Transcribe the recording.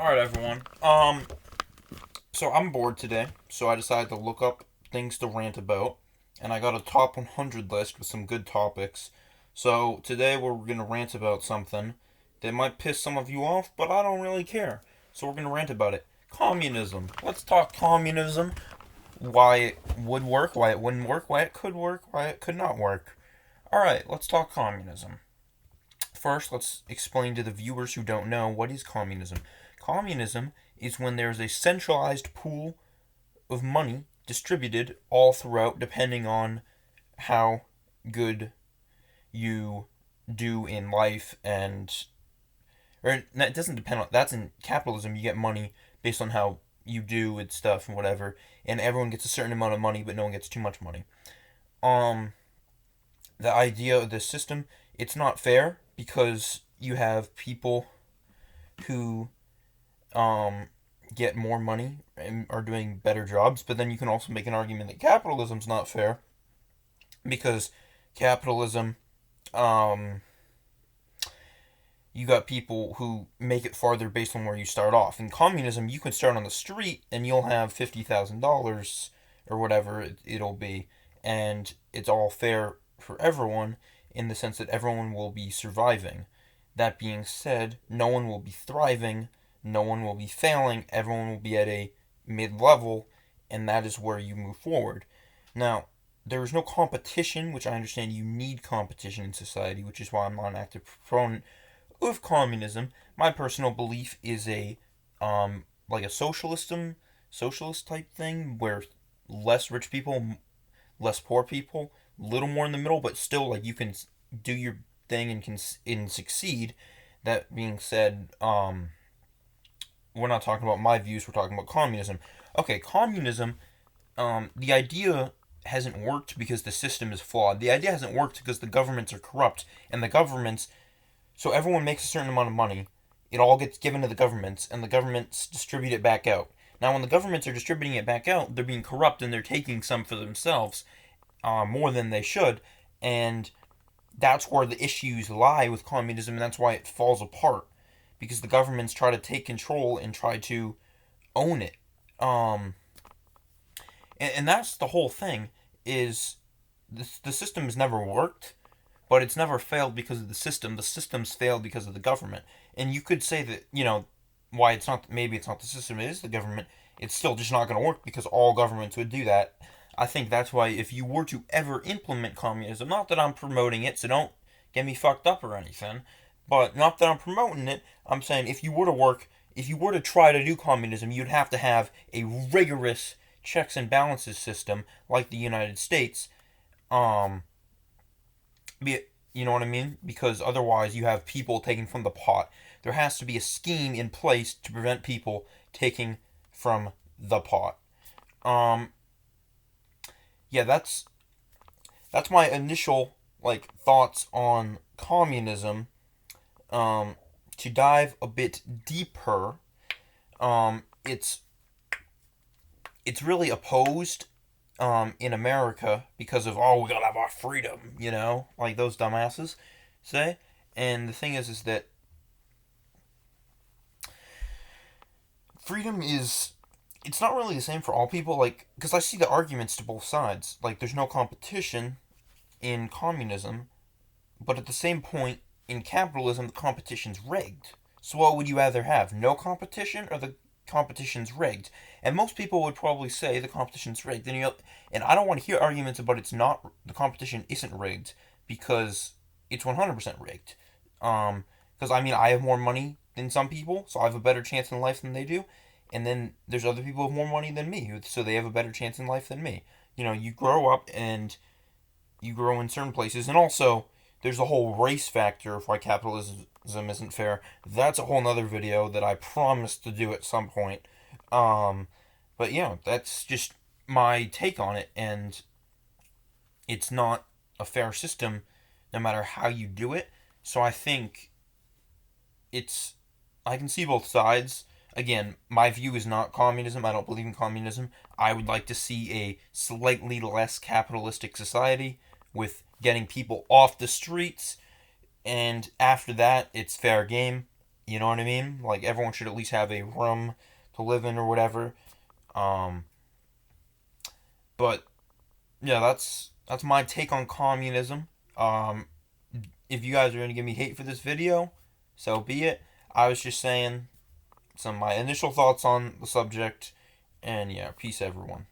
Alright, everyone. So I'm bored today, so I decided to look up things to rant about, and I got a top 100 list with some good topics. So today we're gonna rant about something that might piss some of you off, but I don't really care. So we're gonna rant about it. Communism. Let's talk communism. Why it would work, why it wouldn't work, why it could not work. Alright, let's talk communism. First, let's explain to the viewers who don't know what is communism. Communism is when there's a centralized pool of money distributed all throughout, depending on how good you do in life, and or it doesn't depend on that's in capitalism. You get money based on how you do and stuff and whatever, and everyone gets a certain amount of money, but no one gets too much money. Um, the idea of this system, it's not fair because you have people who get more money and are doing better jobs, but then you can also make an argument that capitalism's not fair because capitalism, um, you got people who make it farther based on where you start off. In communism, you can start on the street and you'll have $50,000 or whatever it'll be, and it's all fair for everyone in the sense that everyone will be surviving. That being said, no one will be thriving, no one will be failing, everyone will be at a mid level, and that is where you move forward. Now, there is no competition, which I understand you need competition in society, which is why I'm not an active proponent of communism. My personal belief is like a socialist type thing where less rich people, less poor people, little more in the middle, but still like you can do your thing and succeed. That being said, we're not talking about my views. We're talking about communism. Okay, communism. The idea hasn't worked because the system is flawed. The idea hasn't worked because the governments are corrupt, and the governments. So everyone makes a certain amount of money. It all gets given to the governments, and the governments distribute it back out. Now, when the governments are distributing it back out, they're being corrupt and they're taking some for themselves, more than they should, and that's where the issues lie with communism, and that's why it falls apart because the governments try to take control and try to own it. Um, and that's the whole thing. Is the system has never worked, but it's never failed because of the system. The system's failed because of the government. And you could say that why it's not maybe it's not the system, it is the government. It's still just not going to work because all governments would do that. I think that's why if you were to ever implement communism, not that I'm promoting it, so don't get me fucked up or anything, but not that I'm promoting it, I'm saying if you were to try to do communism, you'd have to have a rigorous checks and balances system like the United States. Um, you know what I mean? Because otherwise, you have people taking from the pot. There has to be a scheme in place to prevent people taking from the pot. Um, yeah, that's my initial thoughts on communism. To dive a bit deeper, it's really opposed in America because of we gotta have our freedom, like those dumbasses say. And the thing is that freedom is it's not really the same for all people. Like, because I see the arguments to both sides. Like, there's no competition in communism, but at the same point in capitalism, the competition's rigged. So what would you rather have? No competition or the competition's rigged? And most people would probably say the competition's rigged. And I don't want to hear arguments about the competition isn't rigged because it's 100% rigged. Because I mean, I have more money than some people, so I have a better chance in life than they do. And then there's other people with more money than me, so they have a better chance in life than me. You grow up and you grow in certain places, and also there's a whole race factor of why capitalism isn't fair. That's a whole nother video that I promise to do at some point. Um, but yeah, that's just my take on it, and it's not a fair system no matter how you do it. So I think it's I can see both sides. Again, my view is not communism. I don't believe in communism. I would like to see a slightly less capitalistic society with getting people off the streets, and after that, it's fair game. You know what I mean? Like everyone should at least have a room to live in or whatever. Um, but yeah, that's my take on communism. Um, if you guys are gonna give me hate for this video, so be it. I was just saying some of my initial thoughts on the subject, and yeah, peace everyone.